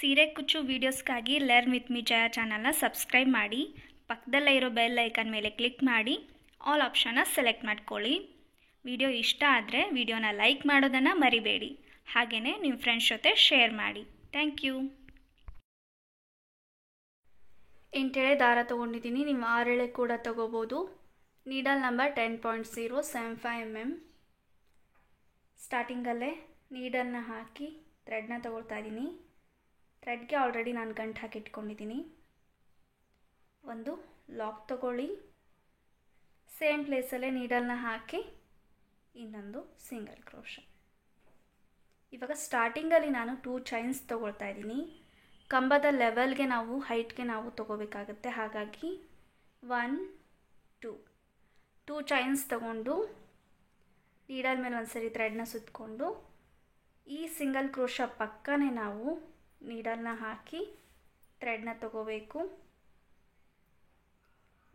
ಸೀರೆ ಕುಚ್ಚು ವೀಡಿಯೋಸ್ಗಾಗಿ learn with ಮಿ ಜಯ ಚಾನಲ್ನ ಸಬ್ಸ್ಕ್ರೈಬ್ ಮಾಡಿ, ಪಕ್ಕದಲ್ಲೇ ಇರೋ ಬೆಲ್ ಐಕನ್ ಮೇಲೆ ಕ್ಲಿಕ್ ಮಾಡಿ ಆಲ್ ಆಪ್ಷನ್ನ ಸೆಲೆಕ್ಟ್ ಮಾಡ್ಕೊಳ್ಳಿ. ವಿಡಿಯೋ ಇಷ್ಟ ಆದರೆ ವಿಡಿಯೋನ ಲೈಕ್ ಮಾಡೋದನ್ನು ಮರಿಬೇಡಿ. ಹಾಗೆಯೇ ನಿಮ್ಮ ಫ್ರೆಂಡ್ಸ್ ಜೊತೆ ಶೇರ್ ಮಾಡಿ. Thank you. ಎಂಟೆಳೆ ದಾರ ತೊಗೊಂಡಿದ್ದೀನಿ. ನೀವು 6 ಎಳೆ ಕೂಡ ತೊಗೋಬೋದು. Needle number 10.075 mm. ಸ್ಟಾರ್ಟಿಂಗಲ್ಲೇ ನೀಡಲ್ನ ಹಾಕಿ ಥ್ರೆಡ್ನ ತೊಗೊಳ್ತಾ ಇದ್ದೀನಿ. ಥ್ರೆಡ್ಗೆ ಆಲ್ರೆಡಿ ನಾನು ಗಂಟು ಹಾಕಿ ಇಟ್ಕೊಂಡಿದ್ದೀನಿ. ಒಂದು ಲಾಕ್ ತೊಗೊಳ್ಳಿ, ಸೇಮ್ ಪ್ಲೇಸಲ್ಲೇ ನೀಡಲ್ನ ಹಾಕಿ ಇನ್ನೊಂದು ಸಿಂಗಲ್ ಕ್ರೋಶ. ಇವಾಗ ಸ್ಟಾರ್ಟಿಂಗಲ್ಲಿ ನಾನು 2 ಚೈನ್ಸ್ ತೊಗೊಳ್ತಾ ಇದ್ದೀನಿ. ಕಂಬದ ಲೆವೆಲ್ಗೆ ನಾವು ಹೈಟ್ಗೆ ನಾವು ತೊಗೋಬೇಕಾಗುತ್ತೆ. ಹಾಗಾಗಿ 1 2 ಚೈನ್ಸ್ ತೊಗೊಂಡು ನೀಡಲ್ ಮೇಲೆ ಒಂದ್ಸರಿ ಥ್ರೆಡ್ನ ಸುತ್ತಕೊಂಡು ಈ ಸಿಂಗಲ್ ಕ್ರೋಶ ಪಕ್ಕನೇ ನಾವು ನೀಡಲ್ನ ಹಾಕಿ ಥ್ರೆಡ್ನ ತೊಗೋಬೇಕು.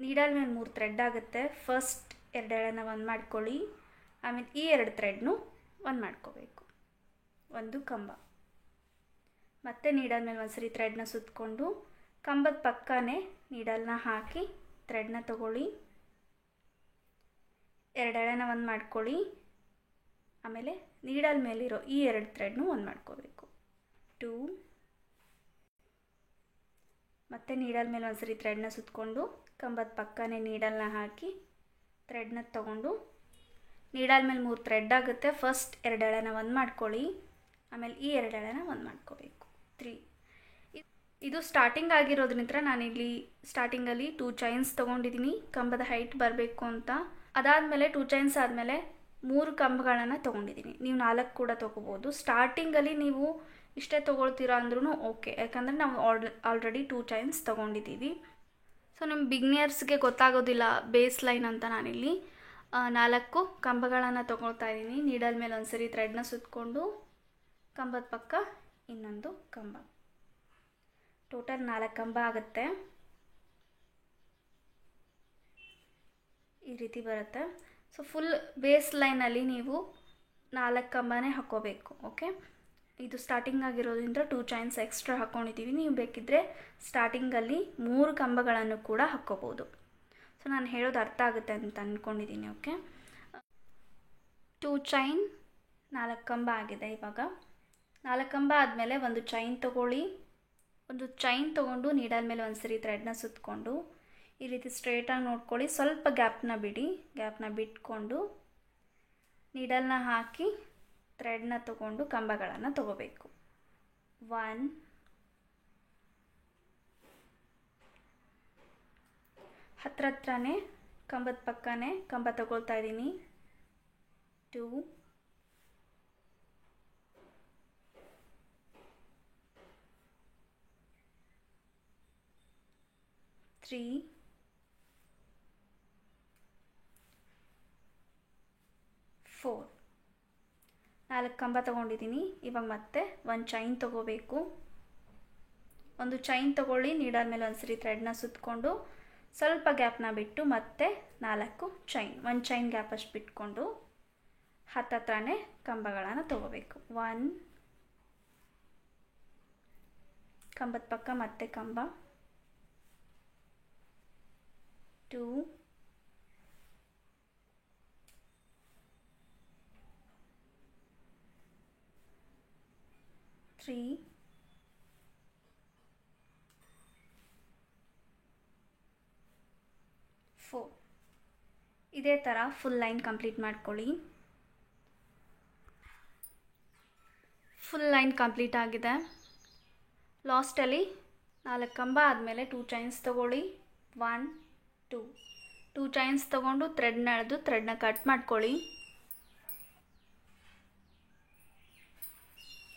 ನೀಡಲ್ ಮೇಲೆ 3 ಥ್ರೆಡ್ ಆಗುತ್ತೆ. ಫಸ್ಟ್ 2 ಎಳೆನ ಒಂದು ಮಾಡ್ಕೊಳ್ಳಿ, ಆಮೇಲೆ ಈ 2 ಥ್ರೆಡ್ನು ಒಂದು ಮಾಡ್ಕೋಬೇಕು. ಒಂದು ಕಂಬ, ಮತ್ತೆ ನೀಡಲ್ ಮೇಲೆ ಒಂದ್ಸರಿ ಥ್ರೆಡ್ನ ಸುತ್ತಕೊಂಡು ಕಂಬದ ಪಕ್ಕನೇ ನೀಡಲ್ನ ಹಾಕಿ ಥ್ರೆಡ್ನ ತೊಗೊಳ್ಳಿ, 2 ಎಳೆನ ಒಂದು ಮಾಡ್ಕೊಳ್ಳಿ, ಆಮೇಲೆ ನೀಡಲ್ ಮೇಲಿರೋ ಈ 2 ಥ್ರೆಡ್ನು ಒಂದು ಮಾಡ್ಕೋಬೇಕು. 2 ಮತ್ತು ನೀಡಲ್ ಮೇಲೆ ಒಂದ್ಸರಿ ಥ್ರೆಡ್ನ ಸುತ್ತಕೊಂಡು ಕಂಬದ ಪಕ್ಕನೇ ನೀಡಲ್ನ ಹಾಕಿ ಥ್ರೆಡ್ನ ತೊಗೊಂಡು ನೀಡಲ್ ಮೇಲೆ 3 ಥ್ರೆಡ್ ಆಗುತ್ತೆ. ಫಸ್ಟ್ 2 ಎಳೆನ ಒಂದು ಮಾಡ್ಕೊಳ್ಳಿ, ಆಮೇಲೆ ಈ 2 ಎಳೆನ ಒಂದು ಮಾಡ್ಕೋಬೇಕು. 3 ಇದು ಸ್ಟಾರ್ಟಿಂಗ್ ಆಗಿರೋದ್ರಿಂದ ನಾನಿಲ್ಲಿ ಸ್ಟಾರ್ಟಿಂಗಲ್ಲಿ 2 ಚೈನ್ಸ್ ತೊಗೊಂಡಿದ್ದೀನಿ ಕಂಬದ ಹೈಟ್ ಬರಬೇಕು ಅಂತ. ಅದಾದಮೇಲೆ 2 ಚೈನ್ಸ್ ಆದಮೇಲೆ 3 ಕಂಬಗಳನ್ನು ತೊಗೊಂಡಿದ್ದೀನಿ. ನೀವು 4 ಕೂಡ ತೊಗೋಬೋದು. ಸ್ಟಾರ್ಟಿಂಗಲ್ಲಿ ನೀವು ಇಷ್ಟೇ ತೊಗೊಳ್ತೀರಾ ಅಂದ್ರೂ ಓಕೆ, ಯಾಕಂದರೆ ನಾವು ಆಲ್ರೆಡಿ 2 ಚೈನ್ಸ್ ತೊಗೊಂಡಿದ್ದೀವಿ. ಸೊ ನಿಮ್ಮ ಬಿಗ್ನಿಯರ್ಸ್ಗೆ ಗೊತ್ತಾಗೋದಿಲ್ಲ ಬೇಸ್ ಲೈನ್ ಅಂತ ನಾನಿಲ್ಲಿ 4 ಕಂಬಗಳನ್ನು ತೊಗೊಳ್ತಾ ಇದ್ದೀನಿ. ನೀಡಲ್ ಮೇಲೆ ಒಂದ್ಸರಿ ಥ್ರೆಡ್ನ ಸುತ್ತಕೊಂಡು ಕಂಬದ ಪಕ್ಕ ಇನ್ನೊಂದು ಕಂಬ, ಟೋಟಲ್ 4 ಕಂಬ ಆಗುತ್ತೆ. ಈ ರೀತಿ ಬರುತ್ತೆ. ಸೊ ಫುಲ್ ಬೇಸ್ ಲೈನಲ್ಲಿ ನೀವು 4 ಕಂಬನೇ ಹಾಕ್ಕೋಬೇಕು. ಓಕೆ, ಇದು ಸ್ಟಾರ್ಟಿಂಗ್ ಆಗಿರೋದ್ರಿಂದ 2 ಚೈನ್ಸ್ ಎಕ್ಸ್ಟ್ರಾ ಹಾಕ್ಕೊಂಡಿದ್ದೀವಿ. ನೀವು ಬೇಕಿದ್ದರೆ ಸ್ಟಾರ್ಟಿಂಗಲ್ಲಿ 3 ಕಂಬಗಳನ್ನು ಕೂಡ ಹಾಕ್ಕೋಬೋದು. ಸೊ ನಾನು ಹೇಳೋದು ಅರ್ಥ ಆಗುತ್ತೆ ಅಂತ ಅಂದ್ಕೊಂಡಿದ್ದೀನಿ. ಓಕೆ, 2 ಚೈನ್ 4 ಕಂಬ ಆಗಿದೆ. ಇವಾಗ 4 ಕಂಬ ಆದಮೇಲೆ ಒಂದು ಚೈನ್ ತೊಗೊಳ್ಳಿ. ಒಂದು ಚೈನ್ ತೊಗೊಂಡು ನೀಡಲ್ ಮೇಲೆ ಒಂದ್ಸರಿ ಥ್ರೆಡ್ನ ಸುತ್ತಕೊಂಡು ಈ ರೀತಿ ಸ್ಟ್ರೇಟಾಗಿ ನೋಡ್ಕೊಳ್ಳಿ. ಸ್ವಲ್ಪ ಗ್ಯಾಪ್ನ ಬಿಡಿ. ಗ್ಯಾಪ್ನ ಬಿಟ್ಕೊಂಡು ನೀಡಲ್ನ ಹಾಕಿ ಥ್ರೆಡ್ನ ತೊಗೊಂಡು ಕಂಬಗಳನ್ನು ತೊಗೋಬೇಕು. 1 ಹತ್ರನೇ ಕಂಬದ ಪಕ್ಕನೇ ಕಂಬ ತಗೊಳ್ತಾ ಇದ್ದೀನಿ. 2 3 4 4 ಕಂಬ ತೊಗೊಂಡಿದ್ದೀನಿ. ಇವಾಗ ಮತ್ತೆ ಒಂದು ಚೈನ್ ತೊಗೋಬೇಕು. ಒಂದು ಚೈನ್ ತೊಗೊಳ್ಳಿ, ನೀಡಲ್ ಮೇಲೆ ಒಂದ್ಸರಿ ಥ್ರೆಡ್ನ ಸುತ್ತಕೊಂಡು ಸ್ವಲ್ಪ ಗ್ಯಾಪ್ನ ಬಿಟ್ಟು ಮತ್ತೆ 4 ಚೈನ್, ಒಂದು ಚೈನ್ ಗ್ಯಾಪ್ ಅಷ್ಟು ಬಿಟ್ಕೊಂಡು ಹತ್ತತ್ರನೇ ಕಂಬಗಳನ್ನು ತೊಗೋಬೇಕು. 1 ಕಂಬದ ಪಕ್ಕ ಮತ್ತೆ ಕಂಬ, 2 3 4 ಇದೇ ಥರ ಫುಲ್ ಲೈನ್ ಕಂಪ್ಲೀಟ್ ಮಾಡ್ಕೊಳ್ಳಿ. ಫುಲ್ ಲೈನ್ ಕಂಪ್ಲೀಟ್ ಆಗಿದೆ. ಲಾಸ್ಟಲ್ಲಿ 4 ಕಂಬ ಆದಮೇಲೆ 2 ಚೈನ್ಸ್ ತೊಗೊಳ್ಳಿ. 1 2 ಚೈನ್ಸ್ ತೊಗೊಂಡು ಥ್ರೆಡ್ನ ಎಳೆದು ಥ್ರೆಡ್ನ ಕಟ್ ಮಾಡ್ಕೊಳ್ಳಿ.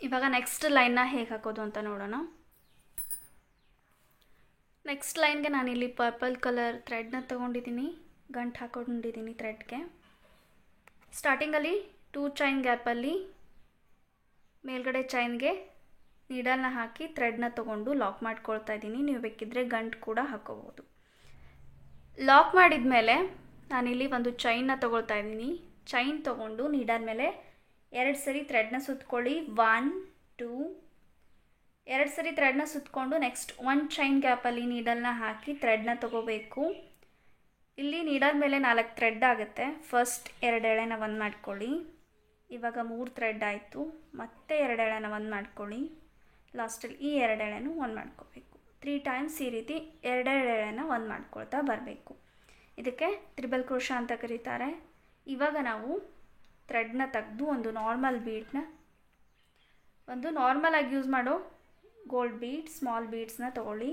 ಇವಾಗ ನೆಕ್ಸ್ಟ್ ಲೈನ್ನ ಹೇಗೆ ಹಾಕೋದು ಅಂತ ನೋಡೋಣ. ನೆಕ್ಸ್ಟ್ ಲೈನ್ಗೆ ನಾನಿಲ್ಲಿ ಪರ್ಪಲ್ ಕಲರ್ ಥ್ರೆಡ್ನ ತೊಗೊಂಡಿದ್ದೀನಿ, ಗಂಟು ಹಾಕೊಂಡಿದ್ದೀನಿ ಥ್ರೆಡ್ಗೆ. ಸ್ಟಾರ್ಟಿಂಗಲ್ಲಿ 2 ಚೈನ್ ಗ್ಯಾಪಲ್ಲಿ ಮೇಲ್ಗಡೆ ಚೈನ್ಗೆ ನೀಡಲ್ನ ಹಾಕಿ ಥ್ರೆಡ್ನ ತೊಗೊಂಡು ಲಾಕ್ ಮಾಡ್ಕೊಳ್ತಾ ಇದ್ದೀನಿ. ನೀವು ಬೇಕಿದ್ದರೆ ಗಂಟು ಕೂಡ ಹಾಕೋಬೋದು. ಲಾಕ್ ಮಾಡಿದ ಮೇಲೆ ನಾನಿಲ್ಲಿ ಒಂದು ಚೈನ್ನ ತೊಗೊಳ್ತಾ ಇದ್ದೀನಿ. ಚೈನ್ ತೊಗೊಂಡು ನೀಡಲ್ ಮೇಲೆ 2 ಸರಿ ಥ್ರೆಡ್ನ ಸುತ್ತಕೊಳ್ಳಿ. 1 2 2 ಸರಿ ಥ್ರೆಡ್ನ ಸುತ್ತಕೊಂಡು ನೆಕ್ಸ್ಟ್ 1 ಚೈನ್ ಗ್ಯಾಪಲ್ಲಿ ನೀಡಲ್ನ ಹಾಕಿ ಥ್ರೆಡ್ನ ತೊಗೋಬೇಕು. ಇಲ್ಲಿ ನೀಡಲ್ ಮೇಲೆ 4 ಥ್ರೆಡ್ ಆಗುತ್ತೆ. ಫಸ್ಟ್ 2 ಎಳೆನ ಒಂದು ಮಾಡ್ಕೊಳ್ಳಿ. ಇವಾಗ 3 ಥ್ರೆಡ್ ಆಯಿತು. ಮತ್ತೆ 2 ಎಳೆನ ಒಂದು ಮಾಡ್ಕೊಳ್ಳಿ. ಲಾಸ್ಟಲ್ಲಿ ಈ 2 ಎಳೆನೂ ಒಂದು ಮಾಡ್ಕೋಬೇಕು. 3 ಟೈಮ್ಸ್ ಈ ರೀತಿ 2 ಎಳೆನ ಒಂದು ಮಾಡ್ಕೊಳ್ತಾ ಬರಬೇಕು. ಇದಕ್ಕೆ ತ್ರಿಬಲ್ ಕ್ರೋಶಾ ಅಂತ ಕರೀತಾರೆ. ಇವಾಗ ನಾವು ಥ್ರೆಡ್ನ ತೆಗೆದು ಒಂದು ನಾರ್ಮಲ್ ಆಗಿ ಯೂಸ್ ಮಾಡೋ ಗೋಲ್ಡ್ ಬೀಡ್, ಸ್ಮಾಲ್ ಬೀಡ್ಸ್ನ ತೊಗೊಳ್ಳಿ.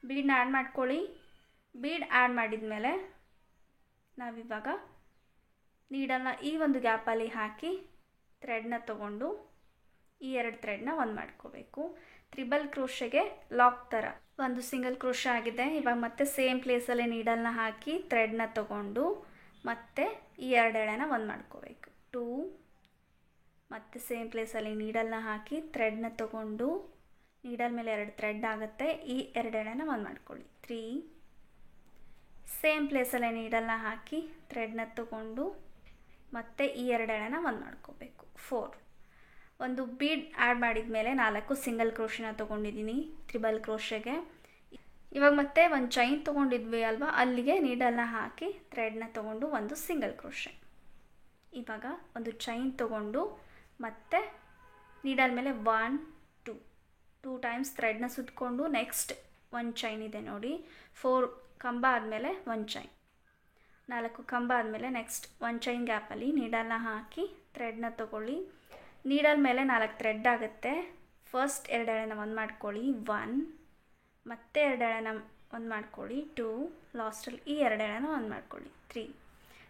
ಬೀಡ್ನ ಆ್ಯಡ್ ಮಾಡ್ಕೊಳ್ಳಿ. ಬೀಡ್ ಆ್ಯಡ್ ಮಾಡಿದ ಮೇಲೆ ನಾವಿವಾಗ ನೀಡಲ್ನ ಈ ಒಂದು ಗ್ಯಾಪಲ್ಲಿ ಹಾಕಿ ಥ್ರೆಡ್ನ ತೊಗೊಂಡು ಈ 2 ಥ್ರೆಡ್ನ ಒಂದು ಮಾಡ್ಕೋಬೇಕು. ತ್ರಿಬಲ್ ಕ್ರೋಶೆಗೆ ಲಾಕ್ ಥರ ಒಂದು ಸಿಂಗಲ್ ಕ್ರೋಶೆ ಆಗಿದೆ. ಇವಾಗ ಮತ್ತೆ ಸೇಮ್ ಪ್ಲೇಸಲ್ಲೇ ನೀಡಲ್ನ ಹಾಕಿ ಥ್ರೆಡ್ನ ತೊಗೊಂಡು ಮತ್ತೆ ಈ 2 ಎಳೆನ ಒಂದು ಮಾಡ್ಕೋಬೇಕು. 2 ಮತ್ತು ಸೇಮ್ ಪ್ಲೇಸಲ್ಲಿ ನೀಡಲ್ನ ಹಾಕಿ ಥ್ರೆಡ್ನ ತೊಗೊಂಡು ನೀಡಲ್ ಮೇಲೆ 2 ಥ್ರೆಡ್ ಆಗುತ್ತೆ. ಈ 2 ಎಳೆನ ಒಂದು ಮಾಡ್ಕೊಳ್ಳಿ. 3 ಸೇಮ್ ಪ್ಲೇಸಲ್ಲೇ ನೀಡಲ್ನ ಹಾಕಿ ಥ್ರೆಡ್ನ ತೊಗೊಂಡು ಮತ್ತೆ ಈ 2 ಎಳೆನ ಒಂದು ಮಾಡ್ಕೋಬೇಕು. 4 ಒಂದು ಬೀಡ್ ಆ್ಯಡ್ ಮಾಡಿದ ಮೇಲೆ 4 ಸಿಂಗಲ್ ಕ್ರೋಶೆನ ತೊಗೊಂಡಿದ್ದೀನಿ ತ್ರಿಬಲ್ ಕ್ರೋಶೆಗೆ. ಇವಾಗ ಮತ್ತೆ ಒಂದು ಚೈನ್ ತೊಗೊಂಡಿದ್ವಿ ಅಲ್ವಾ, ಅಲ್ಲಿಗೆ ನೀಡಲ್ನ ಹಾಕಿ ಥ್ರೆಡ್ನ ತೊಗೊಂಡು ಒಂದು ಸಿಂಗಲ್ ಕ್ರೋಶೆ. ಇವಾಗ ಒಂದು ಚೈನ್ ತೊಗೊಂಡು ಮತ್ತೆ ನೀಡಲ್ ಮೇಲೆ 1 2 ಟೈಮ್ಸ್ ಥ್ರೆಡ್ನ ಸುತ್ತಕೊಂಡು ನೆಕ್ಸ್ಟ್ 1 ಚೈನ್ ಇದೆ ನೋಡಿ. 4 ಕಂಬ ಆದಮೇಲೆ 1 ಚೈನ್, 4 ಕಂಬ ಆದಮೇಲೆ ನೆಕ್ಸ್ಟ್ 1 ಚೈನ್ ಗ್ಯಾಪಲ್ಲಿ ನೀಡಲ್ನ ಹಾಕಿ ಥ್ರೆಡ್ನ ತೊಗೊಳ್ಳಿ. ನೀಡಲ್ ಮೇಲೆ 4 ಥ್ರೆಡ್ ಆಗುತ್ತೆ. ಫಸ್ಟ್ 2 ಎಳೆನ ಒಂದು ಮಾಡ್ಕೊಳ್ಳಿ. 1 ಮತ್ತೆ 2 ಎಳೆನ ಒಂದು ಮಾಡ್ಕೊಳ್ಳಿ. 2 ಲಾಸ್ಟಲ್ಲಿ ಈ 2 ಎಳೆನ ಒಂದು ಮಾಡ್ಕೊಳ್ಳಿ.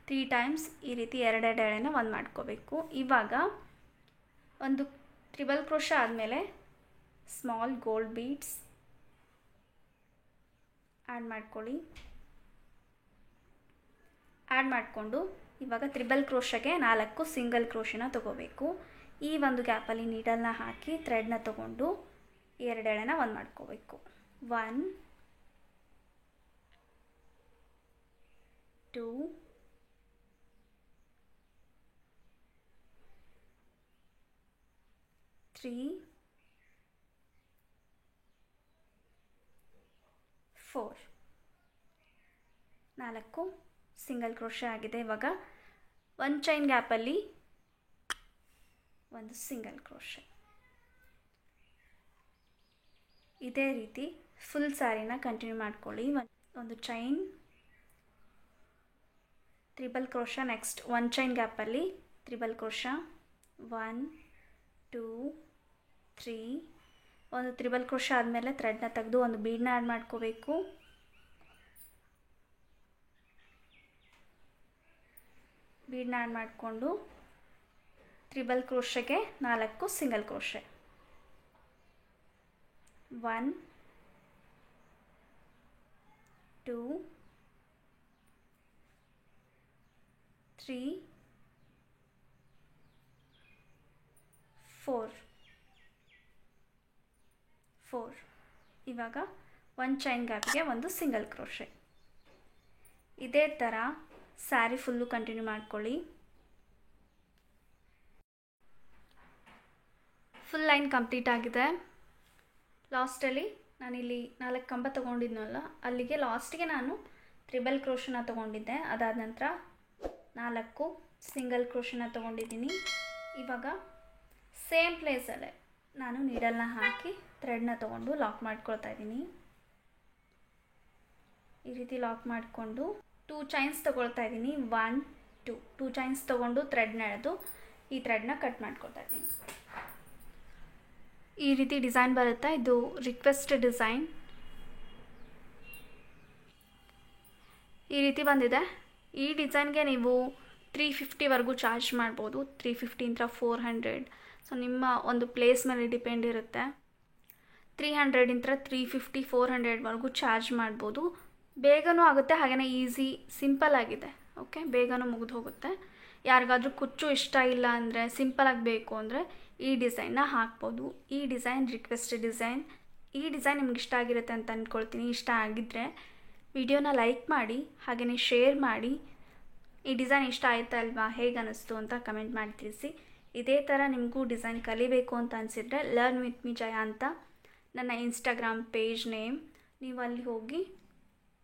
3 ಟೈಮ್ಸ್ ಈ ರೀತಿ 2 ಎಳೆನ ಒಂದು ಮಾಡ್ಕೋಬೇಕು. ಇವಾಗ ಒಂದು ತ್ರಿಬಲ್ ಕ್ರೋಶೆ ಆದಮೇಲೆ ಸ್ಮಾಲ್ ಗೋಲ್ಡ್ ಬೀಡ್ಸ್ ಆ್ಯಡ್ ಮಾಡ್ಕೊಳ್ಳಿ. ಆ್ಯಡ್ ಮಾಡಿಕೊಂಡು ಇವಾಗ ತ್ರಿಬಲ್ ಕ್ರೋಶೆಗೆ 4 ಸಿಂಗಲ್ ಕ್ರೋಶೆನ ತೊಗೋಬೇಕು. ಈ ಒಂದು ಗ್ಯಾಪಲ್ಲಿ ನೀಡಲ್ನ ಹಾಕಿ ಥ್ರೆಡ್ನ ತೊಗೊಂಡು 2 ಎಳೆನ ಒಂದು ಮಾಡ್ಕೋಬೇಕು. 1 2 3 4 4 ಸಿಂಗಲ್ ಕ್ರೋಶೆ ಆಗಿದೆ. ಇವಾಗ 1 ಚೈನ್ ಗ್ಯಾಪಲ್ಲಿ ಒಂದು ಸಿಂಗಲ್ ಕ್ರೋಶೆ. ಇದೇ ರೀತಿ ಫುಲ್ ಸ್ಯಾರಿನ ಕಂಟಿನ್ಯೂ ಮಾಡ್ಕೊಳ್ಳಿ. ಒಂದು chain, triple crochet, next 1 chain ಗ್ಯಾಪಲ್ಲಿ ತ್ರಿಬಲ್ ಕ್ರೋಶೆ. 1 2 3 ಒಂದು ತ್ರಿಬಲ್ ಕ್ರೋಶೆ ಆದಮೇಲೆ ಥ್ರೆಡ್ನ ತೆಗೆದು ಒಂದು ಬೀಡ್ನ ಆ್ಯಡ್ ಮಾಡ್ಕೋಬೇಕು. ಬೀಡ್ನ ಆ್ಯಡ್ ಮಾಡಿಕೊಂಡು ತ್ರಿಬಲ್ ಕ್ರೋಶೆಗೆ 4 ಸಿಂಗಲ್ ಕ್ರೋಶೆ. 1 2 3 4 ಇವಾಗ 1 ಚೈನ್ ಗ್ಯಾಪ್ಗೆ ಒಂದು ಸಿಂಗಲ್ ಕ್ರೋಶೆ. ಇದೇ ಥರ ಸ್ಯಾರಿ ಫುಲ್ಲು ಕಂಟಿನ್ಯೂ ಮಾಡ್ಕೊಳ್ಳಿ. ಫುಲ್ ಲೈನ್ ಕಂಪ್ಲೀಟ್ ಆಗಿದೆ. ಲಾಸ್ಟಲ್ಲಿ ನಾನಿಲ್ಲಿ 4 ಕಂಬ ತೊಗೊಂಡಿದ್ನಲ್ಲ, ಅಲ್ಲಿಗೆ ಲಾಸ್ಟಿಗೆ ನಾನು ತ್ರಿಬಲ್ ಕ್ರೋಶೆನ ತೊಗೊಂಡಿದ್ದೆ. ಅದಾದ ನಂತರ 4 ಸಿಂಗಲ್ ಕ್ರೋಶೆನ ತೊಗೊಂಡಿದ್ದೀನಿ. ಇವಾಗ ಸೇಮ್ ಪ್ಲೇಸಲ್ಲೇ ನಾನು ನೀಡಲ್ನ ಹಾಕಿ ಥ್ರೆಡ್ನ ತೊಗೊಂಡು ಲಾಕ್ ಮಾಡ್ಕೊಳ್ತಾ ಇದ್ದೀನಿ. ಈ ರೀತಿ ಲಾಕ್ ಮಾಡಿಕೊಂಡು 2 ಚೈನ್ಸ್ ತೊಗೊಳ್ತಾ ಇದ್ದೀನಿ. 1 2 ಚೈನ್ಸ್ ತೊಗೊಂಡು ಥ್ರೆಡ್ನ ಎಳೆದು ಈ ಥ್ರೆಡ್ನ ಕಟ್ ಮಾಡ್ಕೊಳ್ತಾ ಇದ್ದೀನಿ. ಈ ರೀತಿ ಡಿಸೈನ್ ಬರುತ್ತೆ. ಇದು ರಿಕ್ವೆಸ್ಟ್ ಡಿಸೈನ್. ಈ ರೀತಿ ಬಂದಿದೆ. ಈ ಡಿಸೈನ್ಗೆ ನೀವು 350ವರೆಗೂ ಚಾರ್ಜ್ ಮಾಡ್ಬೋದು. 350 400. ಸೊ ನಿಮ್ಮ ಒಂದು ಪ್ಲೇಸ್ ಮೇಲೆ ಡಿಪೆಂಡ್ ಇರುತ್ತೆ. 300 350 400ವರೆಗೂ ಚಾರ್ಜ್ ಮಾಡ್ಬೋದು. ಬೇಗನೂ ಆಗುತ್ತೆ, ಹಾಗೆಯೇ ಈಸಿ ಸಿಂಪಲ್ ಆಗಿದೆ. ಓಕೆ, ಬೇಗನೂ ಮುಗಿದು ಹೋಗುತ್ತೆ. ಯಾರಿಗಾದ್ರೂ ಕುಚ್ಚು ಇಷ್ಟ ಇಲ್ಲ ಅಂದರೆ, ಸಿಂಪಲಾಗಿ ಬೇಕು ಅಂದರೆ ಈ ಡಿಸೈನ್ನ ಹಾಕ್ಬೋದು. ಈ ಡಿಸೈನ್ ರಿಕ್ವೆಸ್ಟ್ ಡಿಸೈನ್. ಈ ಡಿಸೈನ್ ನಿಮ್ಗೆ ಇಷ್ಟ ಆಗಿರುತ್ತೆ ಅಂತ ಅಂದ್ಕೊಳ್ತೀನಿ. ಇಷ್ಟ ಆಗಿದ್ದರೆ ವಿಡಿಯೋನ ಲೈಕ್ ಮಾಡಿ, ಹಾಗೆಯೇ ಶೇರ್ ಮಾಡಿ. ಈ ಡಿಸೈನ್ ಇಷ್ಟ ಆಯ್ತಾ ಅಲ್ವಾ, ಹೇಗೆ ಅನ್ನಿಸ್ತು ಅಂತ ಕಮೆಂಟ್ ಮಾಡಿ ತಿಳಿಸಿ. ಇದೇ ಥರ ನಿಮಗೂ ಡಿಸೈನ್ ಕಲಿಬೇಕು ಅಂತ ಅನಿಸಿದರೆ ಲರ್ನ್ ವಿತ್ ಮಿ ಜಯ ಅಂತ ನನ್ನ ಇನ್ಸ್ಟಾಗ್ರಾಮ್ ಪೇಜ್ ನೇಮ್. ನೀವು ಅಲ್ಲಿ ಹೋಗಿ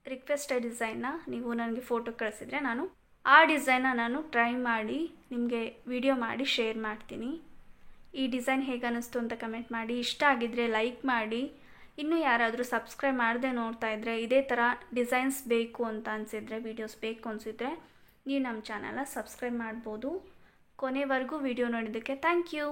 ರಿಕ್ವೆಸ್ಟ್ ಡಿಸೈನ್ನ ನೀವು ನನಗೆ ಫೋಟೋ ಕಳಿಸಿದರೆ ನಾನು ಆ ಡಿಸೈನ್ನ ನಾನು ಟ್ರೈ ಮಾಡಿ ನಿಮಗೆ ವಿಡಿಯೋ ಮಾಡಿ ಶೇರ್ ಮಾಡ್ತೀನಿ. ಈ ಡಿಸೈನ್ ಹೇಗೆ ಅನ್ನಿಸ್ತು ಅಂತ ಕಮೆಂಟ್ ಮಾಡಿ. ಇಷ್ಟ ಆಗಿದ್ದರೆ ಲೈಕ್ ಮಾಡಿ. ಇನ್ನೂ ಯಾರಾದರೂ ಸಬ್ಸ್ಕ್ರೈಬ್ ಮಾಡದೆ ನೋಡ್ತಾ ಇದ್ದರೆ, ಇದೇ ಥರ ಡಿಸೈನ್ಸ್ ಬೇಕು ಅಂತ ಅನಿಸಿದರೆ, ವೀಡಿಯೋಸ್ ಬೇಕು ಅನಿಸಿದರೆ ನೀವು ನಮ್ಮ ಚಾನಲ್ನ ಸಬ್ಸ್ಕ್ರೈಬ್ ಮಾಡ್ಬೋದು. ಕೊನೆವರೆಗೂ ವಿಡಿಯೋ ನೋಡಿದ್ದಕ್ಕೆ ಥ್ಯಾಂಕ್ ಯು.